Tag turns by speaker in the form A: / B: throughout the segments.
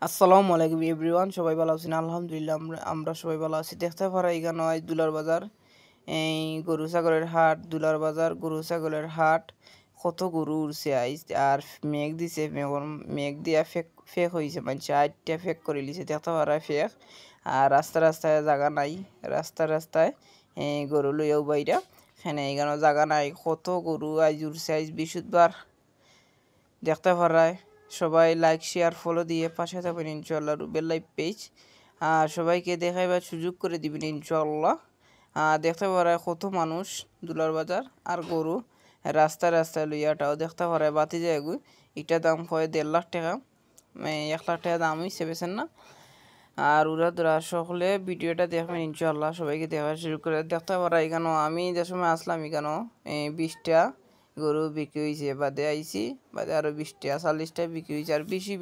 A: আসসালামু আলাইকুম এভরিওয়ান, সবাই ভালো আছেন? আলহামদুলিল্লাহ আমরা সবাই ভালো আছি। দেখতে পারা এখানে হয় দুলার বাজার, এই গরু ছাগলের হাট। দুলার বাজার গরু ছাগলের হাট। কত গরু উড়ছে আইস, আর মেঘ দিছে, মেঘ দিয়া ফেক ফেক হয়েছে, মানে আটটা ফেক করে লিছে। দেখতে পারা ফেক। আর রাস্তায় জায়গা নাই, রাস্তায় গরু লইয়াও বাইরা এখানে এখানে জায়গা নাই। কত গরু আইজ উড়ছে, আইজ বৃহস্পতিবার। দেখতে পারায় সবাই লাইক শেয়ার ফলো দিয়ে পাশে থাকবেন ইনশাল্লাহ। রুবেল লাইভ পেজ সবাইকে দেখাইবার সুযোগ করে দিবেন ইনশাল্লাহ। দেখতে পারায় কত মানুষ, দুলার বাজার আর গরু রাস্তায় লইয়াটাও দেখতে পারায় বাতি যায় গু। এটার দাম হয় 1.5 লাখ টাকা, 1 লাখ টাকা দাম হইছে, বেছেন না। আর ওরা সকলে ভিডিওটা দেখবেন ইনশাল্লাহ, সবাইকে দেখা শুরু করে। দেখতে পারা এখানেও আমি যে সময় আসলাম এখানেও 20টা গরু বিক্রি হয়েছে, বাদে আইছি, বাদে আরও 20টা 40টা বিক্রি হয়েছে, আর বেশি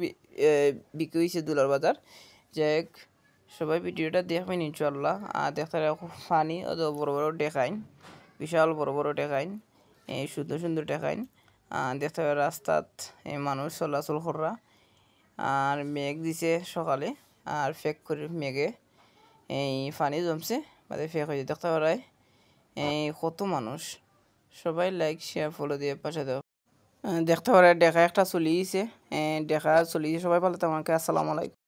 A: বিক্রি হয়েছে দুলার বাজার। যাই হোক, সবাই ভিডিওটা দেখবেন ইনশাল্লাহ। আর দেখতে ফানি অত বড় বড় দেখাইন, বিশাল বড় বড় দেখাইন, সুন্দর দেখাইন। দেখতে পাবে রাস্তাত মানুষ চলাচল করা। আর মেঘ দিছে সকালে, আর ফেক করে মেঘে এই পানি জমছে, বাদে ফেক হয়েছে। দেখতে পারায় কত মানুষ, সবাই লাইক শেয়ার ফলো দিয়ে পাশে দাও। দেখতে পারে দেখা একটা চলিয়েছে, দেখা চলিয়েছে। সবাই ভালো, তোমাকে আসসালামু আলাইকুম।